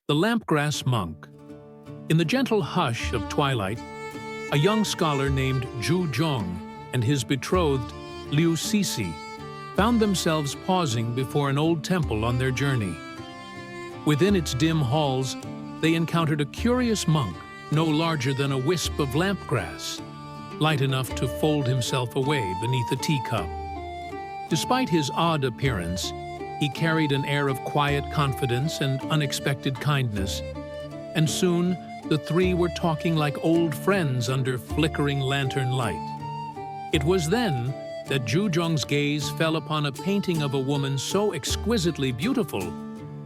The Lampgrass Monk. In the gentle hush of twilight, a young scholar named Zhu Zhong and his betrothed Liu Cixi found themselves pausing before an old temple on their journey. Within its dim halls, they encountered a curious monk no larger than a wisp of lampgrass, light enough to fold himself away beneath a teacup. Despite his odd appearance, he carried an air of quiet confidence and unexpected kindness, and soon the three were talking like old friends under flickering lantern light. It was then that Zhu Zhong's gaze fell upon a painting of a woman so exquisitely beautiful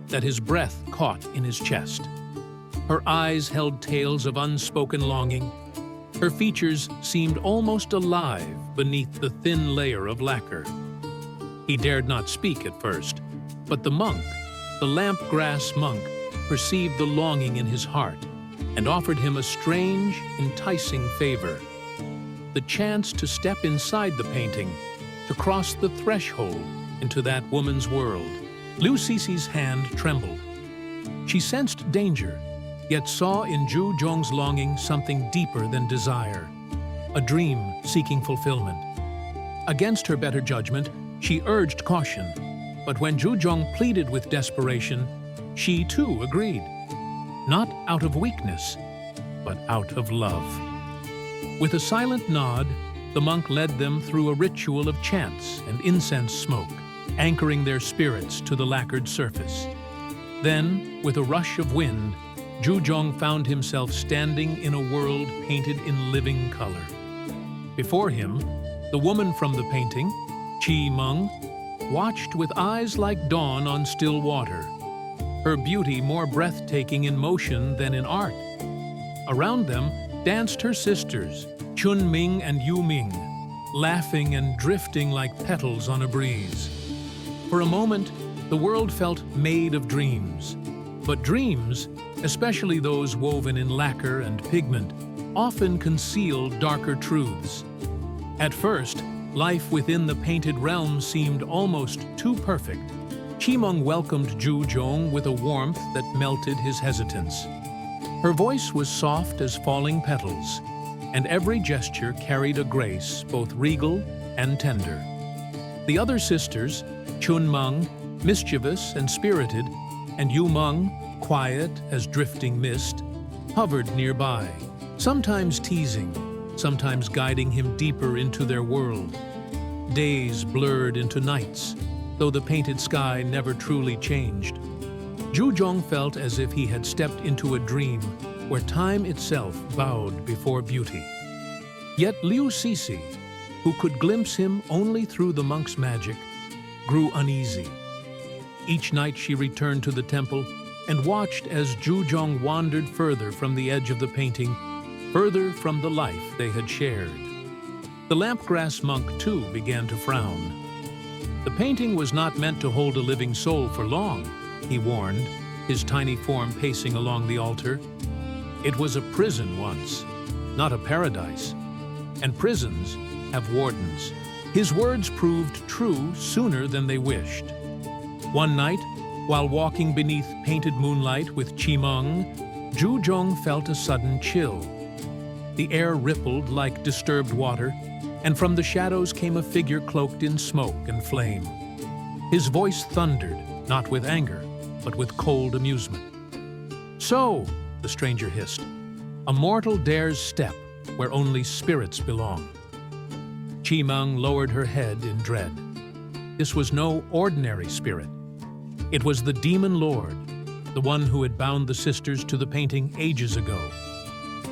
that his breath caught in his chest. Her eyes held tales of unspoken longing. Her features seemed almost alive beneath the thin layer of lacquer. He dared not speak at first, but the lampgrass monk, perceived the longing in his heart and offered him a strange, enticing favor: the chance to step inside the painting, to cross the threshold into that woman's world. Liu Cixi's hand trembled. She sensed danger, yet saw in Zhu Zhong's longing something deeper than desire, a dream seeking fulfillment. Against her better judgment, she urged caution, but when Zhu Zhong pleaded with desperation, she too agreed. Not out of weakness, but out of love. With a silent nod, the monk led them through a ritual of chants and incense smoke, anchoring their spirits to the lacquered surface. Then, with a rush of wind, Zhu Zhong found himself standing in a world painted in living color. Before him, the woman from the painting, Qing, watched with eyes like dawn on still water, her beauty more breathtaking in motion than in art. Around them danced her sisters, Ming and Ming, laughing and drifting like petals on a breeze. For a moment, the world felt made of dreams. But dreams, especially those woven in lacquer and pigment, often conceal darker truths. At first, life within the painted realm seemed almost too perfect. Qing welcomed Zhu Zhong with a warmth that melted his hesitance. Her voice was soft as falling petals, and every gesture carried a grace both regal and tender. The other sisters, Meng, mischievous and spirited, and Meng, quiet as drifting mist, hovered nearby, sometimes teasing, sometimes guiding him deeper into their world. Days blurred into nights, though the painted sky never truly changed. Zhu Zhong felt as if he had stepped into a dream where time itself bowed before beauty. Yet Liu Cixi, who could glimpse him only through the monk's magic, grew uneasy. Each night she returned to the temple and watched as Zhu Zhong wandered further from the edge of the painting, further from the life they had shared. The lampgrass monk, too, began to frown. The painting was not meant to hold a living soul for long, he warned, his tiny form pacing along the altar. It was a prison once, not a paradise, and prisons have wardens. His words proved true sooner than they wished. One night, while walking beneath painted moonlight with Qing, Zhu Zhong felt a sudden chill. The air rippled like disturbed water, and from the shadows came a figure cloaked in smoke and flame. His voice thundered, not with anger, but with cold amusement. "So," the stranger hissed, "a mortal dares step where only spirits belong." Qing lowered her head in dread. This was no ordinary spirit. It was the demon lord, the one who had bound the sisters to the painting ages ago.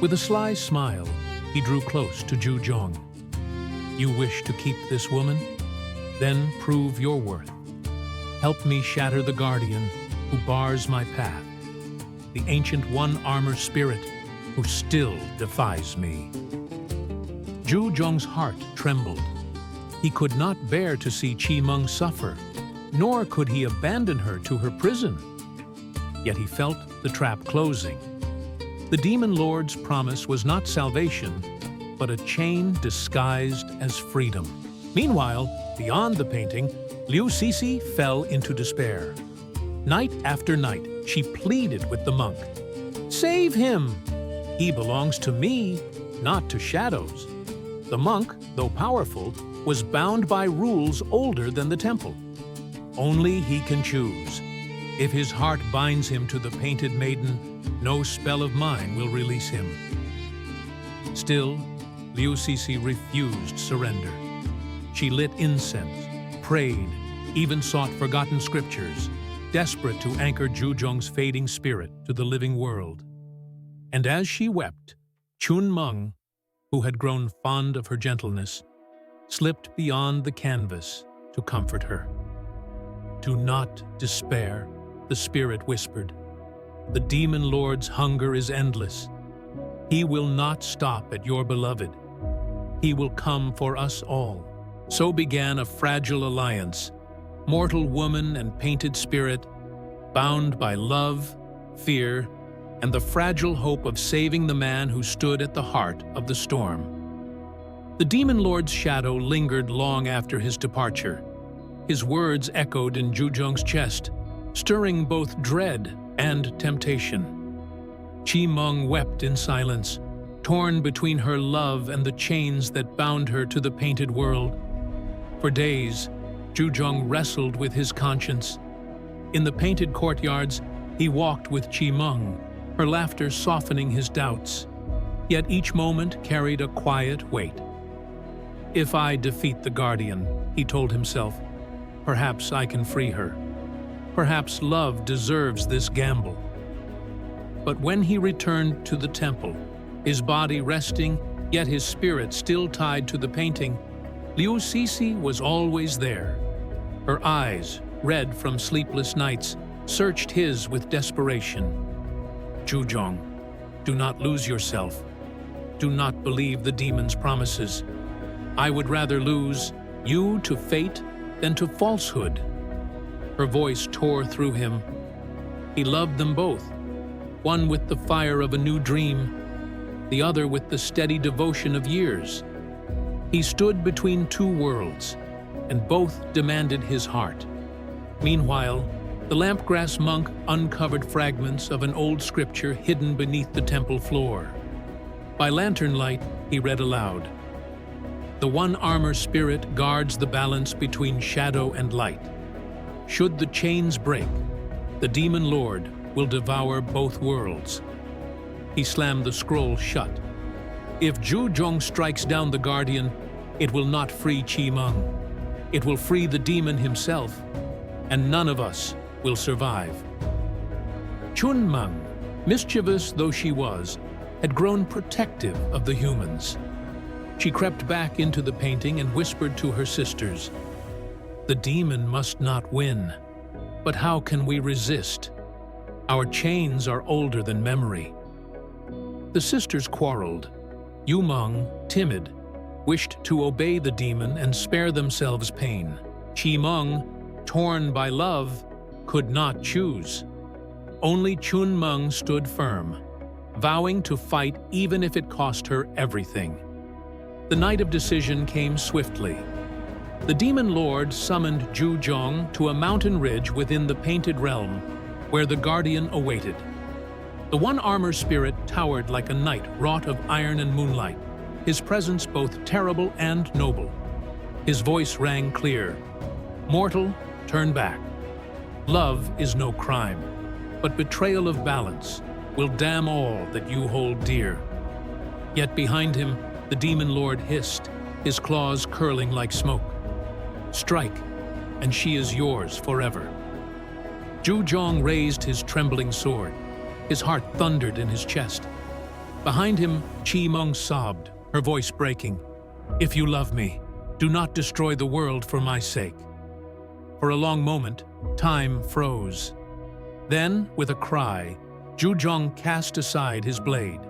With a sly smile, he drew close to Zhu Zhong. "You wish to keep this woman? Then prove your worth. Help me shatter the guardian who bars my path, the ancient one-armor spirit who still defies me." Zhu Zhong's heart trembled. He could not bear to see Qing suffer, nor could he abandon her to her prison. Yet he felt the trap closing. The demon lord's promise was not salvation, but a chain disguised as freedom. Meanwhile, beyond the painting, Liu Cixi fell into despair. Night after night, She pleaded with the monk. "Save him! He belongs to me, not to shadows." The monk, though powerful, was bound by rules older than the temple. Only he can choose. If his heart binds him to the painted maiden, no spell of mine will release him. Still, Liu Cixi refused surrender. She lit incense, prayed, even sought forgotten scriptures, desperate to anchor Zhuzhong's fading spirit to the living world. And as she wept, Chun Meng, who had grown fond of her gentleness, slipped beyond the canvas to comfort her. "Do not despair," the spirit whispered. "The demon lord's hunger is endless. He will not stop at your beloved. He will come for us all." So began a fragile alliance, mortal woman and painted spirit, bound by love, fear, and the fragile hope of saving the man who stood at the heart of the storm. The demon lord's shadow lingered long after his departure. His words echoed in Zhuzhong's chest, stirring both dread and temptation. Qi Meng wept in silence, torn between her love and the chains that bound her to the painted world. For days, Zhuzhong wrestled with his conscience. In the painted courtyards, he walked with Qi Meng, her laughter softening his doubts. Yet each moment carried a quiet weight. "If I defeat the guardian," he told himself, "perhaps I can free her. Perhaps love deserves this gamble." But when he returned to the temple, his body resting, yet his spirit still tied to the painting, Liu Cixi was always there. Her eyes, red from sleepless nights, searched his with desperation. "Zhuzhong, do not lose yourself. Do not believe the demon's promises. I would rather lose you to fate than to falsehood." Her voice tore through him. He loved them both, one with the fire of a new dream, the other with the steady devotion of years. He stood between two worlds, and both demanded his heart. Meanwhile, the lampgrass monk uncovered fragments of an old scripture hidden beneath the temple floor. By lantern light, he read aloud, "The one armor spirit guards the balance between shadow and light. Should the chains break, the demon lord will devour both worlds." He slammed the scroll shut. If Zhuzhong strikes down the guardian, it will not free Qi Meng. It will free the demon himself, and none of us will survive. Chun Meng, mischievous though she was, had grown protective of the humans. She crept back into the painting and whispered to her sisters, "The demon must not win. But how can we resist? Our chains are older than memory." The sisters quarreled. Yu Meng, timid, wished to obey the demon and spare themselves pain. Qi Meng, torn by love, could not choose. Only Chun Meng stood firm, vowing to fight even if it cost her everything. The night of decision came swiftly. The demon lord summoned Zhuzhong to a mountain ridge within the painted realm, where the guardian awaited. The one armor spirit towered like a knight wrought of iron and moonlight, his presence both terrible and noble. His voice rang clear, "Mortal, turn back. Love is no crime, but betrayal of balance will damn all that you hold dear." Yet behind him, the demon lord hissed, his claws curling like smoke. "Strike, and she is yours forever." Zhuzhong raised his trembling sword. His heart thundered in his chest. Behind him, Qi Meng sobbed, her voice breaking. "If you love me, do not destroy the world for my sake." For a long moment, time froze. Then, with a cry, Zhuzhong cast aside his blade.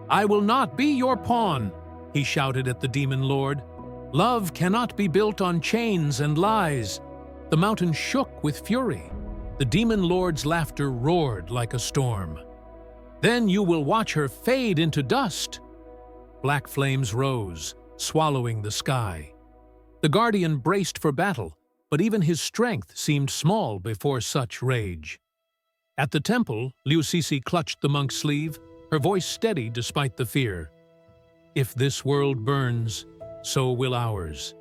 "I will not be your pawn," he shouted at the demon lord. "Love cannot be built on chains and lies." The mountain shook with fury. The demon lord's laughter roared like a storm. "Then you will watch her fade into dust." Black flames rose, swallowing the sky. The guardian braced for battle, but even his strength seemed small before such rage. At the temple, Liu Sisi clutched the monk's sleeve, her voice steady despite the fear. If this world burns, so will ours.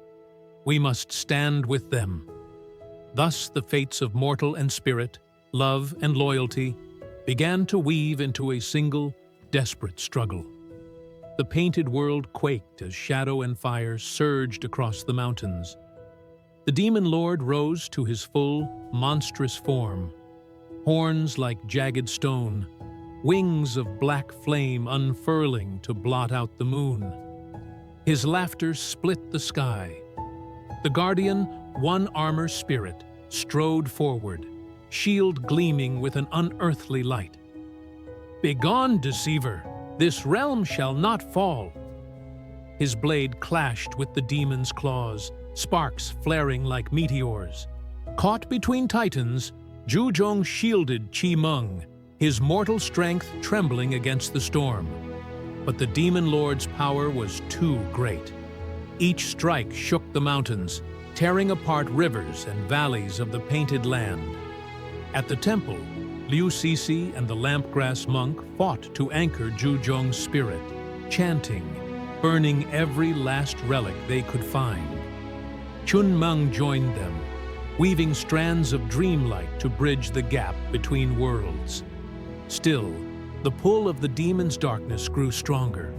We must stand with them. Thus the fates of mortal and spirit, love and loyalty, began to weave into a single, desperate struggle. The painted world quaked as shadow and fire surged across the mountains. The demon lord rose to his full, monstrous form, horns like jagged stone, wings of black flame unfurling to blot out the moon. His laughter split the sky. The guardian, one armor spirit, strode forward, shield gleaming with an unearthly light. "Begone, deceiver! This realm shall not fall!" His blade clashed with the demon's claws, sparks flaring like meteors. Caught between titans, Zhuzhong shielded Qi Meng, his mortal strength trembling against the storm. But the demon lord's power was too great. Each strike shook the mountains, tearing apart rivers and valleys of the painted land. At the temple, Liu Sisi and the lampgrass monk fought to anchor Zhuzhong's spirit, chanting, burning every last relic they could find. Chun Meng joined them, weaving strands of dreamlight to bridge the gap between worlds. Still, the pull of the demon's darkness grew stronger.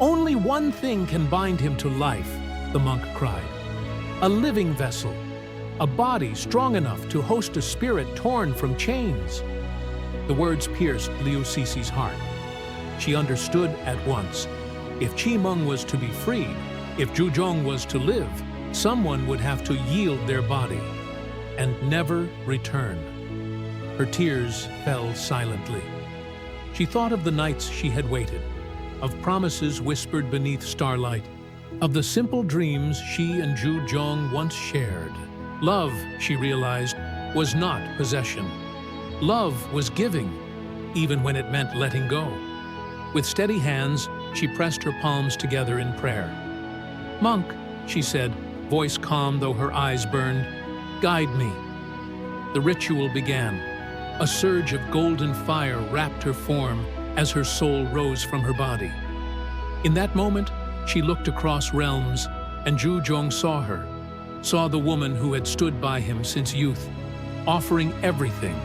"Only one thing can bind him to life," the monk cried. "A living vessel, a body strong enough to host a spirit torn from chains." The words pierced Liu Sisi's heart. She understood at once. If Qi Meng was to be freed, if Zhuzhong was to live, someone would have to yield their body and never return. Her tears fell silently. She thought of the nights she had waited, of promises whispered beneath starlight, of the simple dreams she and Zhuzhong once shared. Love, she realized, was not possession. Love was giving, even when it meant letting go. With steady hands, she pressed her palms together in prayer. "Monk," she said, voice calm though her eyes burned, "guide me." The ritual began. A surge of golden fire wrapped her form as her soul rose from her body. In that moment, she looked across realms, and Zhuzhong saw her, saw the woman who had stood by him since youth, offering everything,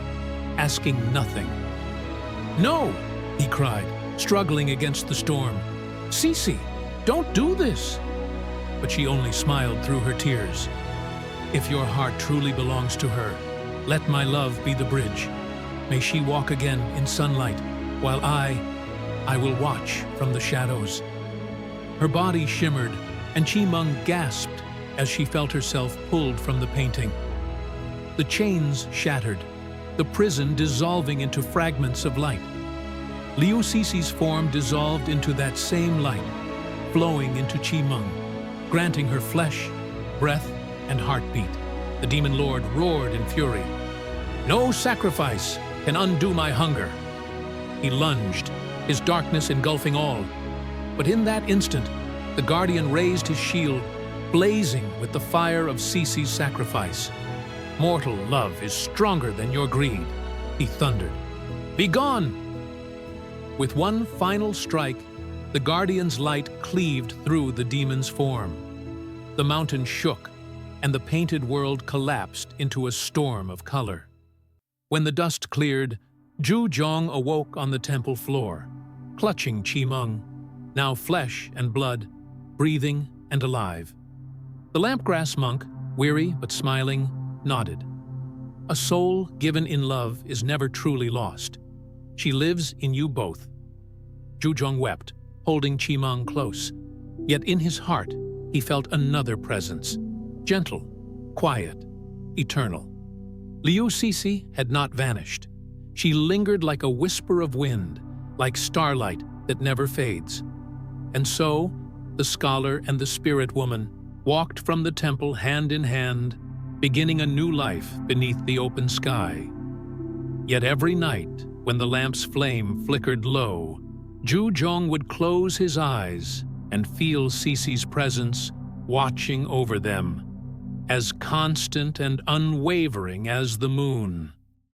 asking nothing. "No!" he cried, struggling against the storm. "Sisi, don't do this!" But she only smiled through her tears. "If your heart truly belongs to her, let my love be the bridge. May she walk again in sunlight, while I will watch from the shadows." Her body shimmered, and Qi Meng gasped as she felt herself pulled from the painting. The chains shattered, the prison dissolving into fragments of light. Liu Sisi's form dissolved into that same light, flowing into Qi Meng, granting her flesh, breath, and heartbeat. The demon lord roared in fury. "No sacrifice can undo my hunger." He lunged, his darkness engulfing all. But in that instant, the guardian raised his shield, blazing with the fire of Sisi's sacrifice. "Mortal love is stronger than your greed," he thundered. "Begone!" With one final strike, the guardian's light cleaved through the demon's form. The mountain shook, and the painted world collapsed into a storm of color. When the dust cleared, Zhuzhong awoke on the temple floor, clutching Qi Meng, now flesh and blood, breathing and alive. The lampgrass monk, weary but smiling, nodded. A soul given in love is never truly lost. She lives in you both. Zhuzhong wept, holding Qi Meng close. Yet in his heart, he felt another presence, gentle, quiet, eternal. Liu Sisi had not vanished. She lingered like a whisper of wind, like starlight that never fades. And so, the scholar and the spirit woman walked from the temple hand in hand, beginning a new life beneath the open sky. Yet every night, when the lamp's flame flickered low, Zhuzhong would close his eyes and feel Sisi's presence watching over them, as constant and unwavering as the moon.